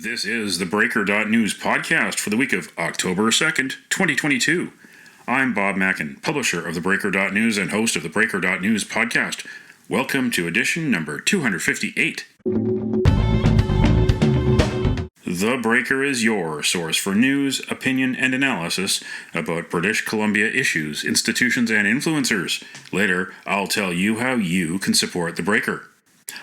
This is the Breaker.news podcast for the week of October 2nd, 2022. I'm Bob Mackin, publisher of theBreaker.news and host of the Breaker.news podcast. Welcome to edition number 258. The Breaker is your source for news, opinion, and analysis about British Columbia issues, institutions, and influencers. Later, I'll tell you how you can support The Breaker.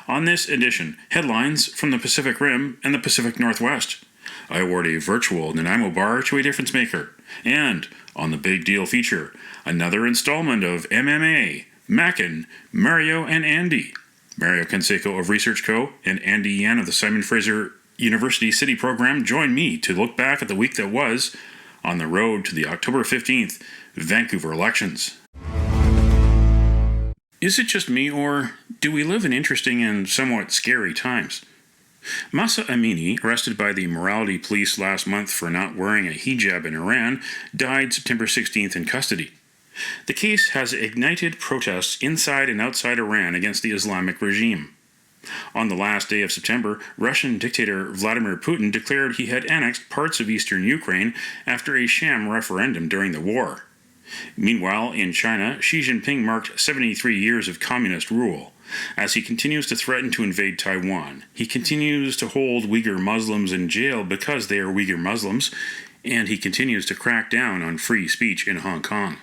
On this edition, headlines from the Pacific Rim and the Pacific Northwest. I award a virtual Nanaimo bar to a difference maker. And, on the big deal feature, another installment of MMA, Mackin, Mario, and Andy. Mario Canseco of ResearchCo and Andy Yan of the Simon Fraser University City program join me to look back at the week that was on the road to the October 15th Vancouver elections. Is it just me, or do we live in interesting and somewhat scary times? Mahsa Amini, arrested by the morality police last month for not wearing a hijab in Iran, died September 16th in custody. The case has ignited protests inside and outside Iran against the Islamic regime. On the last day of September, Russian dictator Vladimir Putin declared he had annexed parts of eastern Ukraine after a sham referendum during the war. Meanwhile, in China, Xi Jinping marked 73 years of communist rule. As he continues to threaten to invade Taiwan, he continues to hold Uyghur Muslims in jail because they are Uyghur Muslims, and he continues to crack down on free speech in Hong Kong.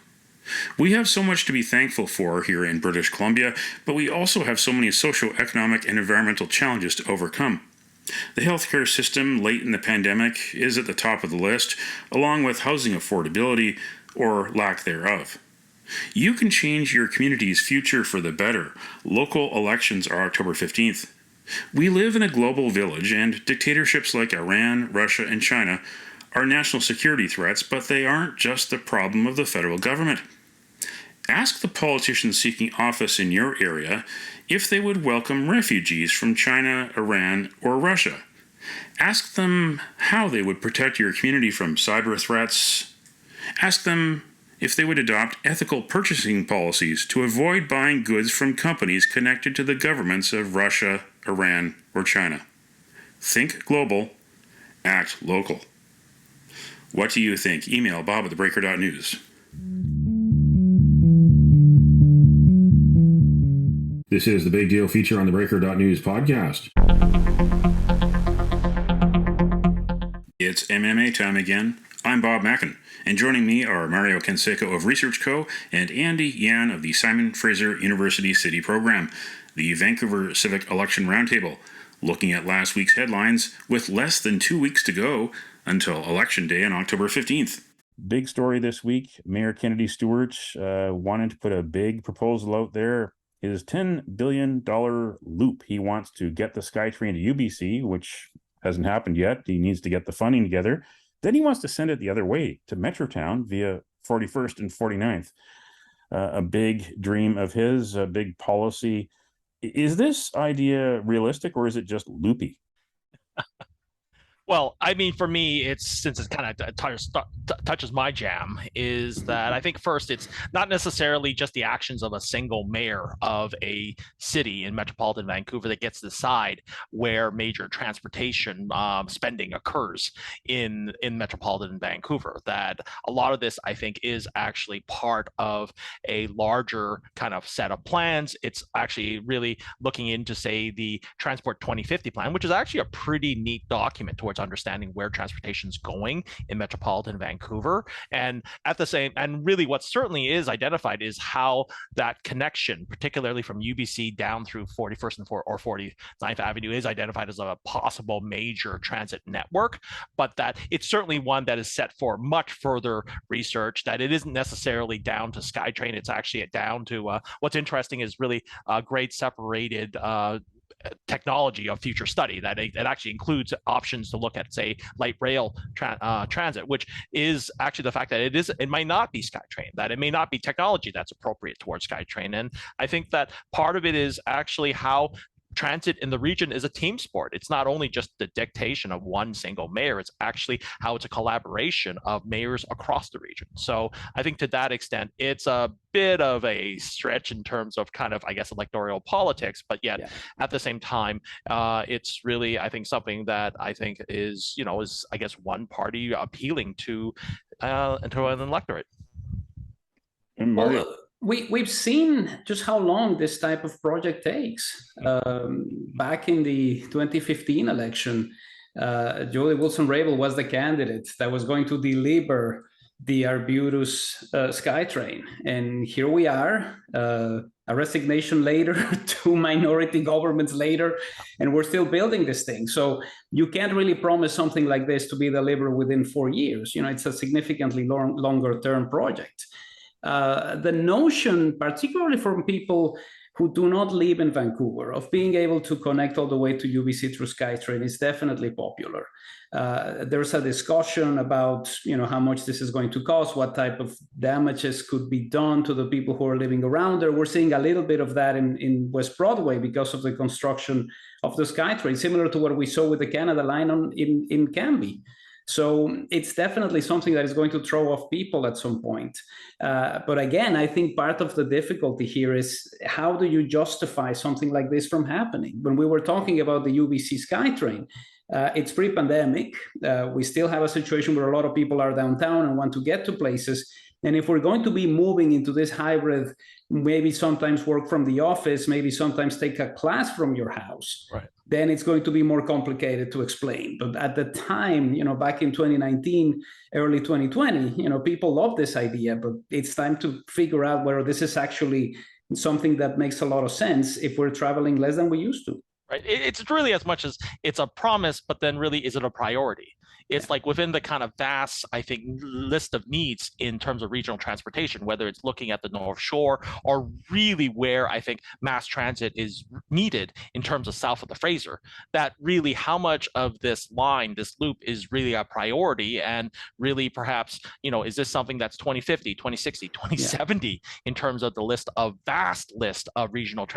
We have so much to be thankful for here in British Columbia, but we also have so many socio-economic and environmental challenges to overcome. The healthcare system late in the pandemic is at the top of the list, along with housing affordability, or lack thereof. You can change your community's future for the better. Local elections are October 15th. We live in a global village, and dictatorships like Iran, Russia, and China are national security threats, but they aren't just the problem of the federal government. Ask the politicians seeking office in your area if they would welcome refugees from China, Iran, or Russia. Ask them how they would protect your community from cyber threats. Ask them if they would adopt ethical purchasing policies to avoid buying goods from companies connected to the governments of Russia, Iran, or China. Think global, act local. What do you think? Email Bob at theBreaker.news. This is the Big Deal feature on the Breaker.news podcast. It's MMA time again. I'm Bob Mackin, and joining me are Mario Canseco of ResearchCo and Andy Yan of the Simon Fraser University City program, the Vancouver Civic Election Roundtable, looking at last week's headlines with less than 2 weeks to go until Election Day on October 15th. Big story this week. Mayor Kennedy Stewart wanted to put a big proposal out there. His $10 billion loop. He wants to get the SkyTrain to UBC, which hasn't happened yet. He needs to get the funding together. Then he wants to send it the other way to Metrotown via 41st and 49th. A big dream of his, a big policy. Is this idea realistic, or is it just loopy? Well, I mean, for me, it's since it kind of touches my jam, is that I think first it's not necessarily just the actions of a single mayor of a city in metropolitan Vancouver that gets to decide where major transportation spending occurs in metropolitan Vancouver. That a lot of this, I think, is actually part of a larger kind of set of plans. It's actually really looking into, say, the Transport 2050 plan, which is actually a pretty neat document towards understanding where transportation is going in metropolitan Vancouver. And at the same, and really what certainly is identified is how that connection, particularly from UBC down through 41st and 49th Avenue, is identified as a possible major transit network, but that it's certainly one that is set for much further research, that it isn't necessarily down to SkyTrain. It's actually down to what's interesting is really grade separated technology of future study, that it actually includes options to look at, say, light rail transit, which is actually the fact that it might not be SkyTrain, that it may not be technology that's appropriate towards SkyTrain. And I think that part of it is actually how transit in the region is a team sport. It's not only just the dictation of one single mayor, it's actually how it's a collaboration of mayors across the region. So I think to that extent, it's a bit of a stretch in terms of kind of, I guess, electoral politics, but yet at the same time, it's really, I think, something that I think is, is, I guess, one party appealing to an electorate. Well, we've seen just how long this type of project takes. Back in the 2015 election, Jody Wilson-Raybould was the candidate that was going to deliver the Arbutus SkyTrain. And here we are, a resignation later, 2 minority governments later, and we're still building this thing. So you can't really promise something like this to be delivered within 4 years. It's a significantly longer term project. The notion, particularly from people who do not live in Vancouver, of being able to connect all the way to UBC through SkyTrain is definitely popular. There's a discussion about how much this is going to cost, what type of damages could be done to the people who are living around there. We're seeing a little bit of that in West Broadway because of the construction of the SkyTrain, similar to what we saw with the Canada Line in Cambie. So it's definitely something that is going to throw off people at some point. But again, I think part of the difficulty here is how do you justify something like this from happening? When we were talking about the UBC SkyTrain, it's pre-pandemic. We still have a situation where a lot of people are downtown and want to get to places. And if we're going to be moving into this hybrid, maybe sometimes work from the office, maybe sometimes take a class from your house, right, then it's going to be more complicated to explain. But at the time, back in 2019, early 2020, people love this idea, but it's time to figure out whether this is actually something that makes a lot of sense if we're traveling less than we used to. Right. It's really as much as it's a promise, but then really, is it a priority? It's like within the kind of vast, I think, list of needs in terms of regional transportation, whether it's looking at the North Shore or really where I think mass transit is needed in terms of south of the Fraser, that really how much of this line, this loop is really a priority, and really perhaps, is this something that's 2050, 2060, 2070 in terms of the vast list of regional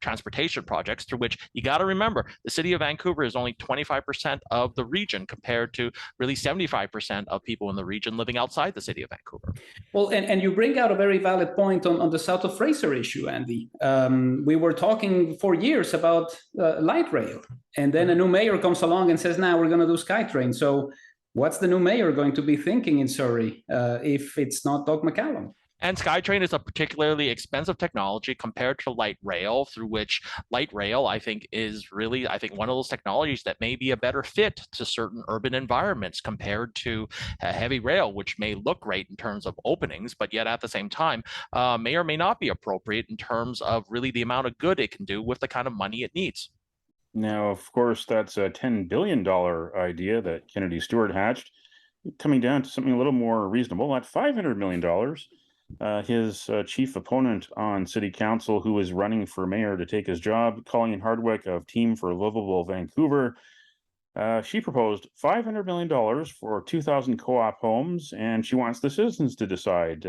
transportation projects, through which you got to remember the city of Vancouver is only 25% of the region compared to really 75% of people in the region living outside the city of Vancouver. Well, and you bring out a very valid point on the south of Fraser issue, Andy. We were talking for years about light rail, and then a new mayor comes along and says, now we're going to do SkyTrain. So what's the new mayor going to be thinking in Surrey if it's not Doug McCallum? And SkyTrain is a particularly expensive technology compared to light rail, through which light rail, I think, is really, one of those technologies that may be a better fit to certain urban environments compared to heavy rail, which may look great in terms of openings, but yet at the same time, may or may not be appropriate in terms of really the amount of good it can do with the kind of money it needs. Now, of course, that's a $10 billion idea that Kennedy Stewart hatched, coming down to something a little more reasonable at $500 million. His chief opponent on city council, who is running for mayor to take his job, Colleen Hardwick of Team for Livable Vancouver, she proposed $500 million for 2,000 co-op homes, and she wants the citizens to decide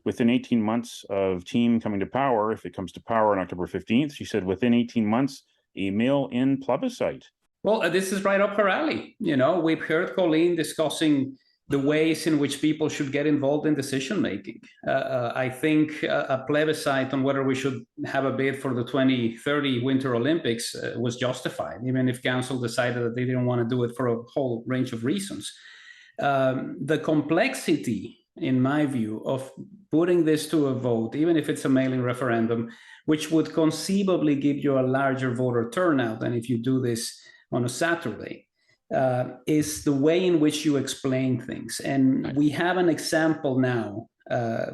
within 18 months of Team coming to power. If it comes to power on October 15th, she said within 18 months, a mail-in plebiscite. Well, this is right up her alley. We've heard Colleen discussing the ways in which people should get involved in decision making. I think a plebiscite on whether we should have a bid for the 2030 Winter Olympics was justified, even if council decided that they didn't want to do it for a whole range of reasons. The complexity, in my view, of putting this to a vote, even if it's a mail-in referendum, which would conceivably give you a larger voter turnout than if you do this on a Saturday, is the way in which you explain things. And we have an example now,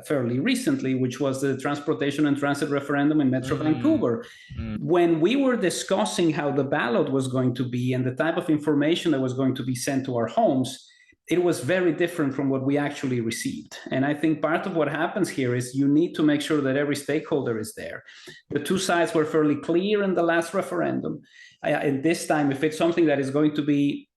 fairly recently, which was the transportation and transit referendum in Metro Vancouver. When we were discussing how the ballot was going to be and the type of information that was going to be sent to our homes, it was very different from what we actually received. And I think part of what happens here is you need to make sure that every stakeholder is there. The two sides were fairly clear in the last referendum. And this time, if it's something that is going to be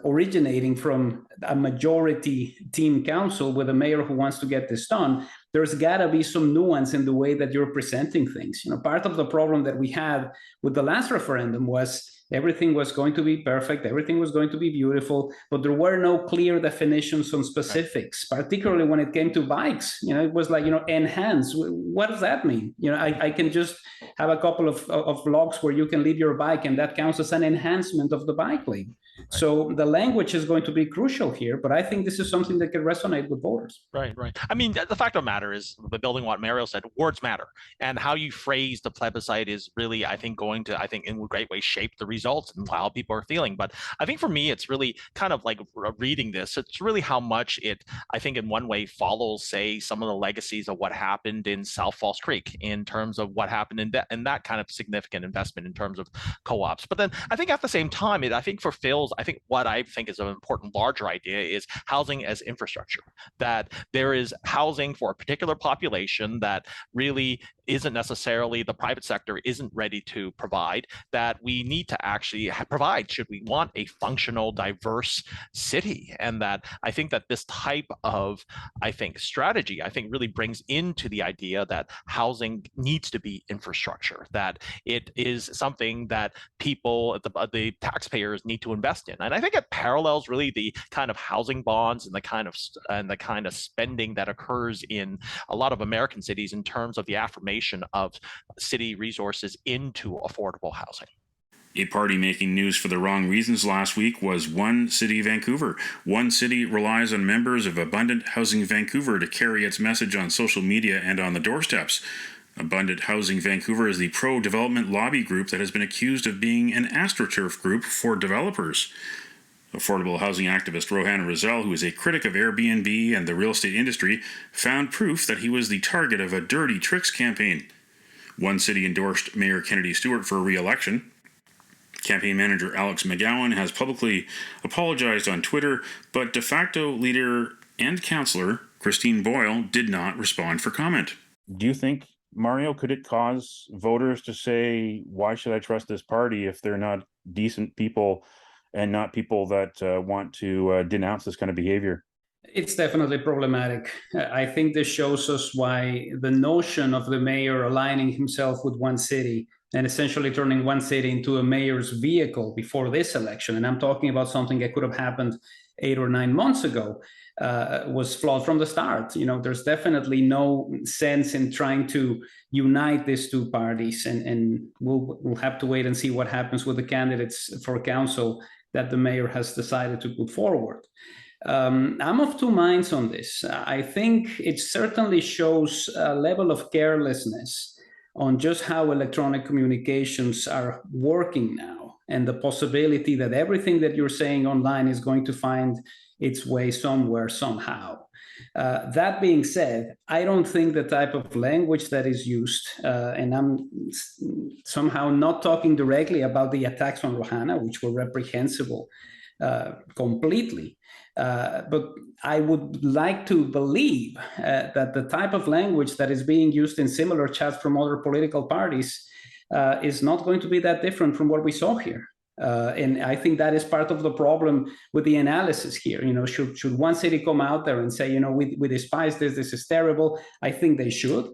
originating from a majority team council with a mayor who wants to get this done, there's got to be some nuance in the way that you're presenting things. Part of the problem that we had with the last referendum was everything was going to be perfect, everything was going to be beautiful, but there were no clear definitions on specifics, particularly when it came to bikes. It was like, enhance. What does that mean? I can just have a couple of logs where you can leave your bike, and that counts as an enhancement of the bike lane. So the language is going to be crucial here, but I think this is something that can resonate with voters. Right. I mean, the fact of the matter is, building what Mario said, words matter, and how you phrase the plebiscite is really, I think, going to, in a great way, shape the results and how people are feeling. But I think for me, it's really kind of like reading this. It's really how much it, I think, in one way follows, say, some of the legacies of what happened in South Falls Creek in terms of what happened in that kind of significant investment in terms of co-ops. But then I think at the same time, I think for Phil's, I think what I think is an important larger idea is housing as infrastructure, that there is housing for a particular population that really isn't necessarily, the private sector isn't ready to provide, that we need to actually provide should we want a functional, diverse city. And that I think that this type of, strategy, really brings into the idea that housing needs to be infrastructure, that it is something that people, the taxpayers, need to invest in. And I think it parallels really the kind of housing bonds and the kind of spending that occurs in a lot of American cities in terms of the affirmation of city resources into affordable housing. A party making news for the wrong reasons last week was One City Vancouver. One City relies on members of Abundant Housing Vancouver to carry its message on social media and on the doorsteps. Abundant Housing Vancouver is the pro-development lobby group that has been accused of being an AstroTurf group for developers. Affordable housing activist Rohan Rizal, who is a critic of Airbnb and the real estate industry, found proof that he was the target of a dirty tricks campaign. One City endorsed Mayor Kennedy Stewart for re-election. Campaign manager Alex McGowan has publicly apologized on Twitter, but de facto leader and councillor Christine Boyle did not respond for comment. Do you think, Mario, could it cause voters to say, why should I trust this party if they're not decent people and not people that want to denounce this kind of behavior? It's definitely problematic. I think this shows us why the notion of the mayor aligning himself with One City and essentially turning One City into a mayor's vehicle before this election, and I'm talking about something that could have happened 8 or 9 months ago, was flawed from the start. There's definitely no sense in trying to unite these two parties, and we'll have to wait and see what happens with the candidates for council that the mayor has decided to put forward. I'm of two minds on this. I think it certainly shows a level of carelessness on just how electronic communications are working now, and the possibility that everything that you're saying online is going to find its way somewhere, somehow. That being said, I don't think the type of language that is used, and I'm somehow not talking directly about the attacks on Rohana, which were reprehensible completely, but I would like to believe that the type of language that is being used in similar chats from other political parties is not going to be that different from what we saw here. And I think that is part of the problem with the analysis here. Should One City come out there and say, we despise this is terrible? I think they should,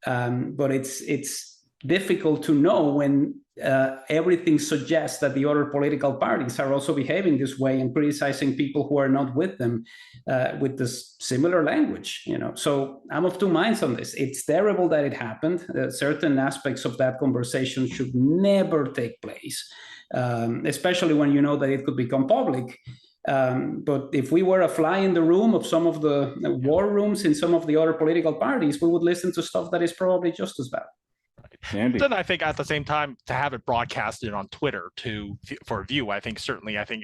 but it's difficult to know when everything suggests that the other political parties are also behaving this way and criticizing people who are not with them with this similar language. So I'm of two minds on this. It's terrible that it happened. Certain aspects of that conversation should never take place, especially when you know that it could become public. But if we were a fly in the room of some of the war rooms in some of the other political parties, we would listen to stuff that is probably just as bad. Then I think at the same time, to have it broadcasted on Twitter for view, I think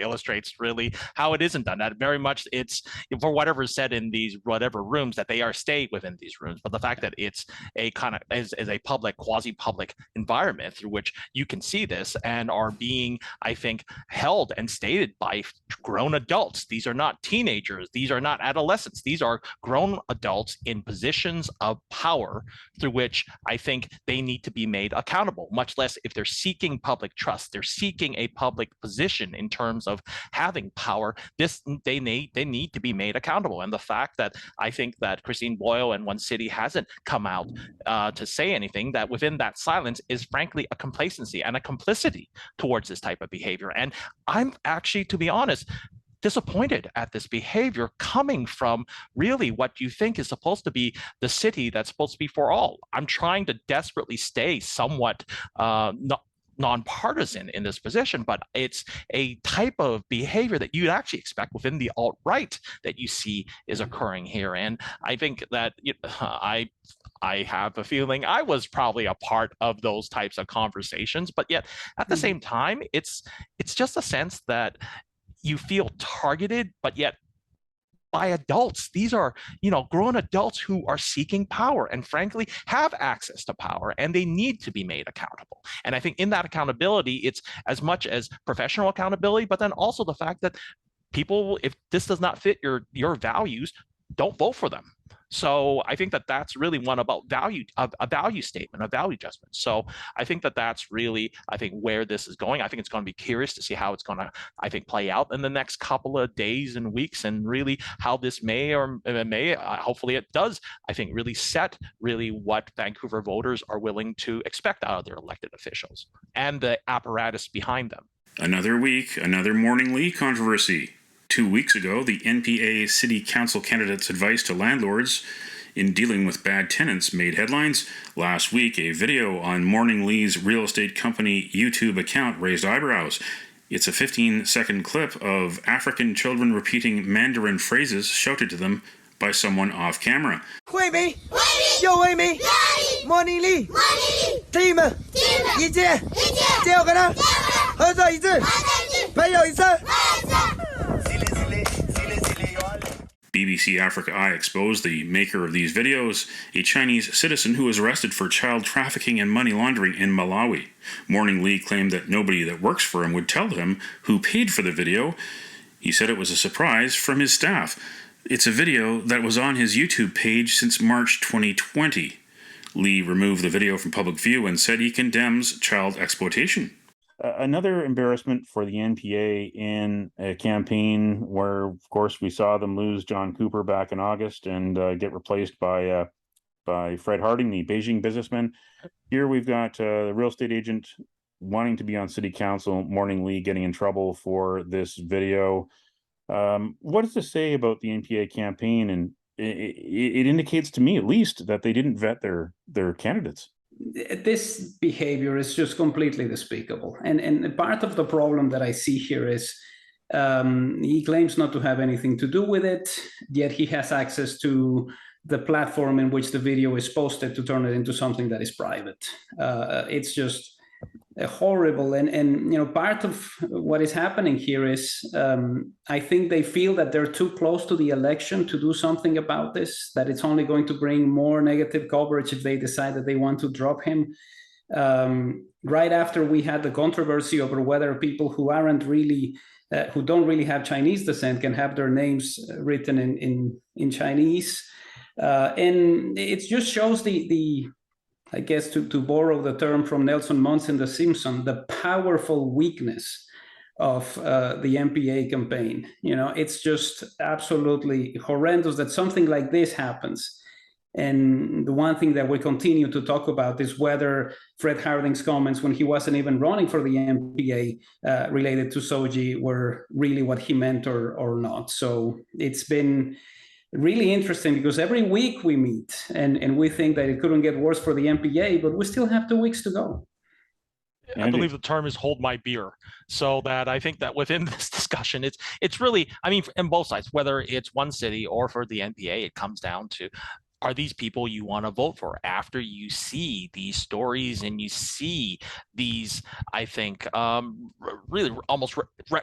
illustrates really how it isn't done. That very much it's for whatever is said in these whatever rooms that they are stayed within these rooms. But the fact that it's a kind of is a public, quasi-public environment through which you can see this and are being, I think, held and stated by grown adults. These are not teenagers. These are not adolescents. These are grown adults in positions of power through which I think they need to be made accountable, much less if they're seeking public trust, they're seeking a public position in terms of having power. They need to be made accountable. And the fact that I think that Christine Boyle and One City hasn't come out to say anything, that within that silence is frankly a complacency and a complicity towards this type of behavior. And I'm actually, to be honest, disappointed at this behavior coming from really what you think is supposed to be the city that's supposed to be for all. I'm trying to desperately stay somewhat nonpartisan in this position, but it's a type of behavior that you'd actually expect within the alt-right that you see is occurring here. And I think that I have a feeling I was probably a part of those types of conversations, but yet at the same time, it's just a sense that you feel targeted, but yet by adults. These are, grown adults who are seeking power and frankly have access to power, and they need to be made accountable. And I think in that accountability, it's as much as professional accountability, but then also the fact that people, if this does not fit your values, don't vote for them. So I think that that's really one about value, a value statement, a value adjustment. So I think that that's really, where this is going. I think it's going to be curious to see how it's going to, play out in the next couple of days and weeks, and really how this may hopefully it does, really set really what Vancouver voters are willing to expect out of their elected officials and the apparatus behind them. Another week, another Morning Lee controversy. 2 weeks ago, the NPA City Council candidate's advice to landlords in dealing with bad tenants made headlines. Last week, a video on Morning Lee's real estate company YouTube account raised eyebrows. It's a 15-second clip of African children repeating Mandarin phrases shouted to them by someone off camera. 惠美，又惠美，莫妮丽，team，一致，只有可能，合作一致，朋友一生。BBC Africa Eye exposed the maker of these videos, a Chinese citizen who was arrested for child trafficking and money laundering in Malawi. Morning Lee claimed that nobody that works for him would tell him who paid for the video. He said it was a surprise from his staff. It's a video that was on his YouTube page since March 2020. Lee removed the video from public view and said he condemns child exploitation. Another embarrassment for the NPA in a campaign where, of course, we saw them lose John Cooper back in August and get replaced by Fred Harding, the Beijing businessman. Here we've got the real estate agent wanting to be on city council, Morning Lee getting in trouble for this video. What does this say about the NPA campaign? And it indicates to me, at least, that they didn't vet their candidates. This behavior is just completely despicable. And part of the problem that I see here is he claims not to have anything to do with it, yet he has access to the platform in which the video is posted to turn it into something that is private. It's just horrible. And part of what is happening here is I think they feel that they're too close to the election to do something about this, that it's only going to bring more negative coverage if they decide that they want to drop him. Right after we had the controversy over whether people who aren't really who don't really have Chinese descent can have their names written in Chinese, and it just shows the I guess to borrow the term from Nelson Muntz in The Simpsons, the powerful weakness of the NPA campaign. It's just absolutely horrendous that something like this happens. And the one thing that we continue to talk about is whether Fred Harding's comments when he wasn't even running for the NPA related to Soji were really what he meant or not. So it's been really interesting because every week we meet and we think that it couldn't get worse for the NPA, but we still have 2 weeks to go. I believe the term is hold my beer. So that I think that within this discussion, it's really, in both sides, whether it's One City or for the NPA, it comes down to, are these people you want to vote for after you see these stories and you see these, really almost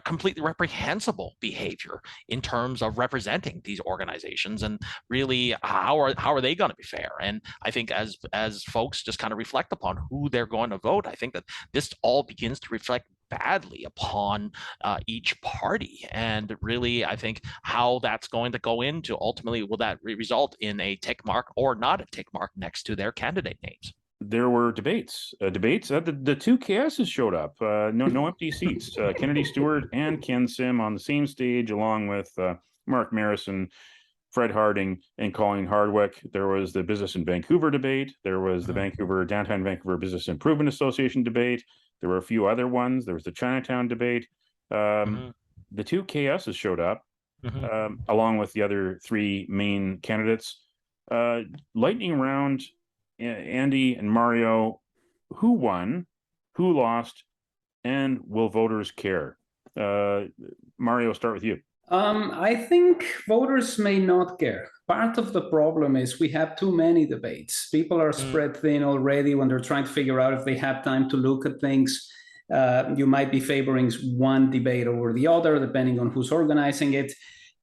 completely reprehensible behavior in terms of representing these organizations, and really how are they going to be fair? And I think as folks just kind of reflect upon who they're going to vote, I think that this all begins to reflect badly upon each party, and really I think how that's going to go into ultimately, will that result in a tick mark or not a tick mark next to their candidate names? there were debates. The two KSs showed up. No empty seats. Kennedy Stewart and Ken Sim on the same stage, along with Mark Marison, Fred Harding, and Colleen Hardwick. There was the Business in Vancouver debate. There was the Downtown Vancouver Business Improvement Association debate. There were a few other ones. There was the Chinatown debate. The two KSs showed up, along with the other three main candidates. Lightning round, Andy and Mario, who won, who lost, and will voters care? Mario, start with you. I think voters may not care. Part of the problem is we have too many debates. People are spread thin already when they're trying to figure out if they have time to look at things. You might be favoring one debate over the other, depending on who's organizing it.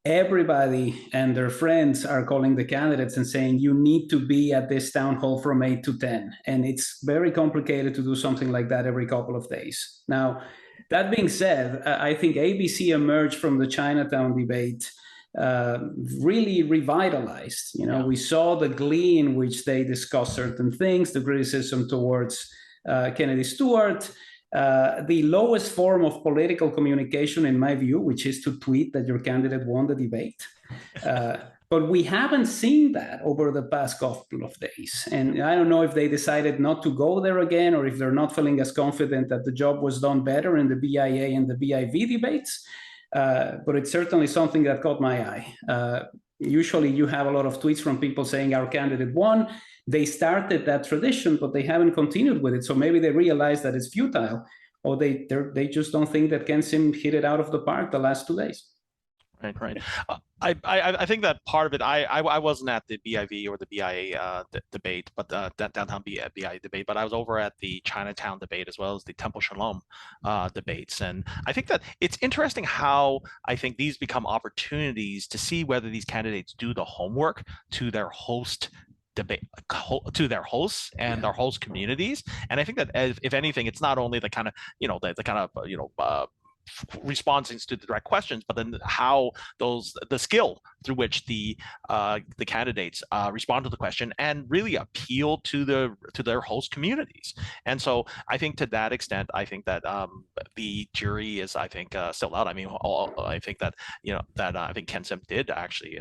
Everybody and their friends are calling the candidates and saying, you need to be at this town hall from 8 to 10. And it's very complicated to do something like that every couple of days. Now, that being said, I think ABC emerged from the Chinatown debate really revitalized. We saw the glee in which they discussed certain things, the criticism towards Kennedy Stewart, the lowest form of political communication, in my view, which is to tweet that your candidate won the debate. But we haven't seen that over the past couple of days. And I don't know if they decided not to go there again, or if they're not feeling as confident that the job was done better in the BIA and the BIV debates. But it's certainly something that caught my eye. Usually you have a lot of tweets from people saying our candidate won. They started that tradition, but they haven't continued with it. So maybe they realize that it's futile, or they just don't think that Ken Sim hit it out of the park the last 2 days. Right. I think that part of it, I wasn't at the BIV or the BIA debate, but that downtown BIA debate, but I was over at the Chinatown debate as well as the Temple Shalom debates. And I think that it's interesting how I think these become opportunities to see whether these candidates do the homework to their host debate, to their hosts and their host communities. And I think that if anything, it's not only the kind of, responses to the direct questions, but then how the skill through which the candidates respond to the question and really appeal to their host communities. And so I think to that extent, I think that the jury is, still out. I mean, I think that I think Ken Sim did actually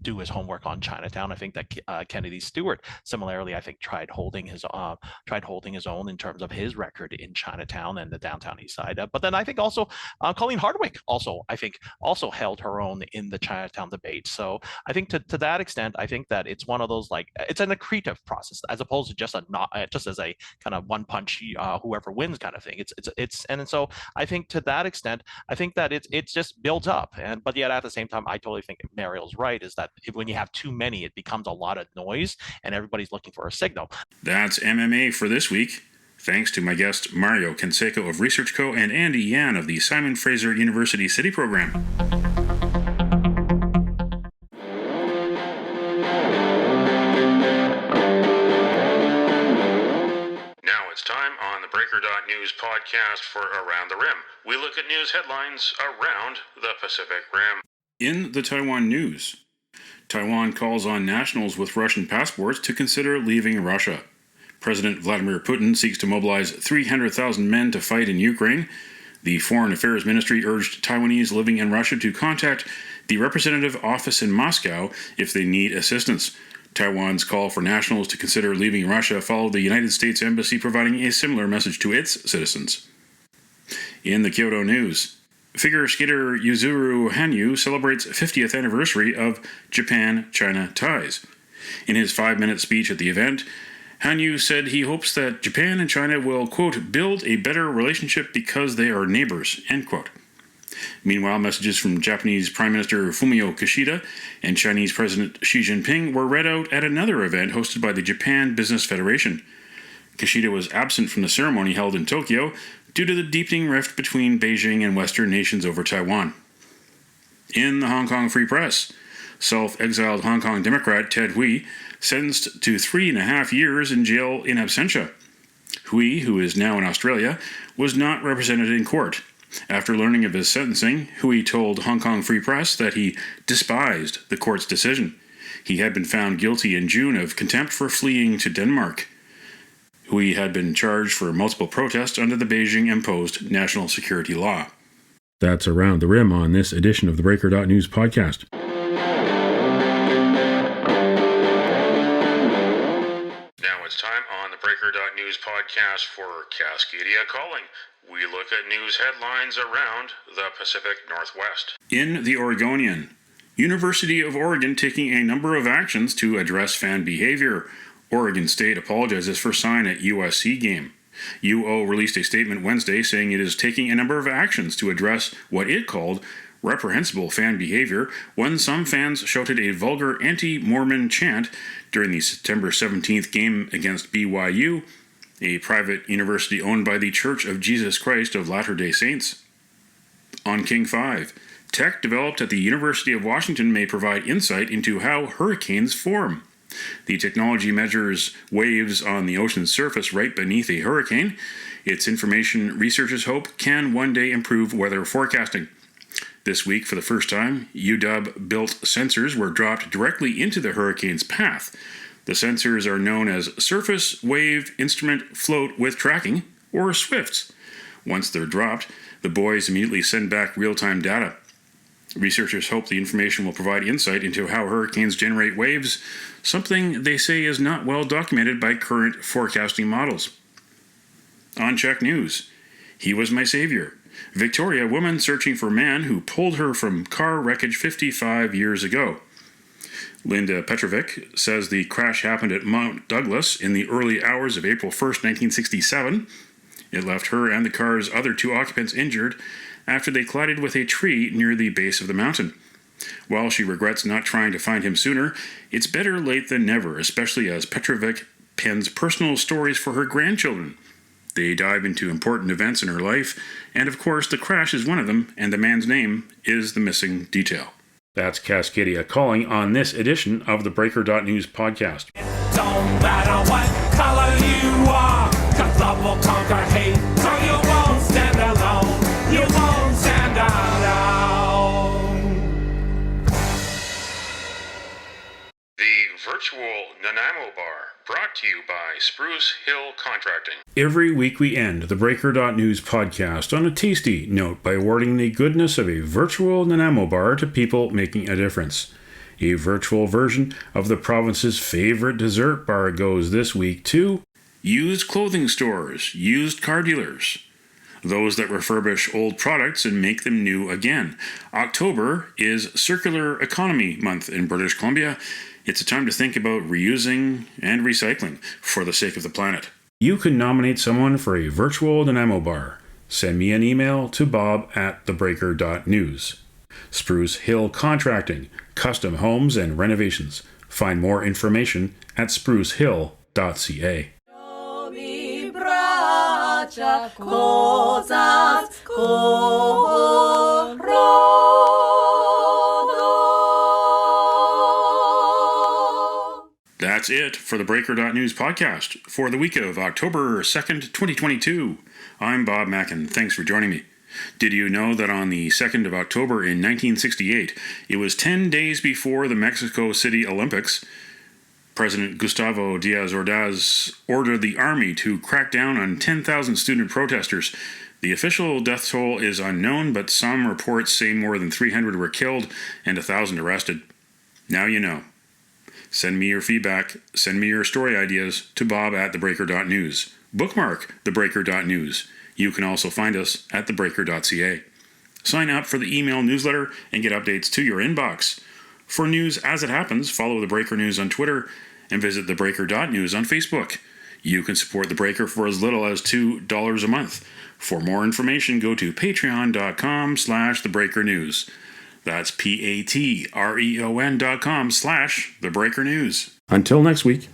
do his homework on Chinatown. I think that Kennedy Stewart similarly, I think, tried holding his own in terms of his record in Chinatown and the downtown east side. But then I think also Colleen Hardwick also held her own in the Chinatown debate. So I think to that extent, I think that it's one of those, like, it's an accretive process as opposed to just as a kind of one punch whoever wins kind of thing. And so I think to that extent, I think that it just builds up. But yet at the same time, I totally think Mario's right, is that when you have too many, it becomes a lot of noise and everybody's looking for a signal. That's MMA for this week. Thanks to my guest Mario Canseco of ResearchCo and Andy Yan of the Simon Fraser University City Program. Now it's time on the Breaker.news podcast for Around the Rim. We look at news headlines around the Pacific Rim. In the Taiwan news, Taiwan calls on nationals with Russian passports to consider leaving Russia. President Vladimir Putin seeks to mobilize 300,000 men to fight in Ukraine. The Foreign Affairs Ministry urged Taiwanese living in Russia to contact the representative office in Moscow if they need assistance. Taiwan's call for nationals to consider leaving Russia followed the United States Embassy providing a similar message to its citizens. In the Kyoto news, figure skater Yuzuru Hanyu celebrates 50th anniversary of Japan-China ties. In his 5-minute speech at the event, Hanyu said he hopes that Japan and China will, quote, build a better relationship because they are neighbors, end quote. Meanwhile, messages from Japanese Prime Minister Fumio Kishida and Chinese President Xi Jinping were read out at another event hosted by the Japan Business Federation. Kishida was absent from the ceremony held in Tokyo due to the deepening rift between Beijing and Western nations over Taiwan. In the Hong Kong Free Press, self-exiled Hong Kong Democrat Ted Hui sentenced to 3.5 years in jail in absentia. Hui, who is now in Australia, was not represented in court. After learning of his sentencing, Hui told Hong Kong Free Press that he despised the court's decision. He had been found guilty in June of contempt for fleeing to Denmark. who had been charged for multiple protests under the Beijing-imposed national security law. That's Around the Rim on this edition of the Breaker.news podcast. Now it's time on the Breaker.news podcast for Cascadia Calling. We look at news headlines around the Pacific Northwest. In the Oregonian, University of Oregon taking a number of actions to address fan behavior. Oregon State apologizes for sign at USC game. UO released a statement Wednesday saying it is taking a number of actions to address what it called reprehensible fan behavior when some fans shouted a vulgar anti-Mormon chant during the September 17th game against BYU, a private university owned by the Church of Jesus Christ of Latter-day Saints. On King 5, tech developed at the University of Washington may provide insight into how hurricanes form. The technology measures waves on the ocean's surface right beneath a hurricane. Its information, researchers hope, can one day improve weather forecasting. This week, for the first time, UW-built sensors were dropped directly into the hurricane's path. The sensors are known as Surface Wave Instrument Float with Tracking, or SWIFTs. Once they're dropped, the buoys immediately send back real-time data. Researchers hope the information will provide insight into how hurricanes generate waves, something they say is not well documented by current forecasting models. On Czech News, he was my savior. Victoria, woman searching for man who pulled her from car wreckage 55 years ago. Linda Petrovic says the crash happened at Mount Douglas in the early hours of April 1st, 1967. It left her and the car's other two occupants injured after they collided with a tree near the base of the mountain. While she regrets not trying to find him sooner, it's better late than never, especially as Petrovic pens personal stories for her grandchildren. They dive into important events in her life, and of course the crash is one of them, and the man's name is the missing detail. That's Cascadia Calling on this edition of the Breaker.news podcast. Don't matter what color you are, 'cause love will conquer hate, so you won't stand alone, you won't stand alone. The virtual Nanaimo Bar, brought to you by Spruce Hill Contracting. Every week we end the Breaker.news podcast on a tasty note by awarding the goodness of a virtual Nanaimo Bar to people making a difference. A virtual version of the province's favorite dessert bar goes this week to used clothing stores, used car dealers, those that refurbish old products and make them new again. October is Circular Economy Month in British Columbia. It's a time to think about reusing and recycling for the sake of the planet. You can nominate someone for a virtual Nanaimo Bar. Send me an email to bob@theBreaker.news. Spruce Hill Contracting, custom homes and renovations. Find more information at sprucehill.ca. That's it for the Breaker.news podcast for the week of October 2nd, 2022. I'm Bob Mackin. Thanks for joining me. Did you know that on the 2nd of October in 1968, it was 10 days before the Mexico City Olympics, President Gustavo Díaz Ordaz ordered the army to crack down on 10,000 student protesters. The official death toll is unknown, but some reports say more than 300 were killed and 1,000 arrested. Now you know. Send me your feedback, send me your story ideas to bob@theBreaker.news. Bookmark theBreaker.news. You can also find us at theBreaker.ca. Sign up for the email newsletter and get updates to your inbox. For news as it happens, follow The Breaker News on Twitter and visit theBreaker.news on Facebook. You can support The Breaker for as little as $2 a month. For more information, go to patreon.com/TheBreakerNews. That's patreon.com/TheBreakerNews. Until next week.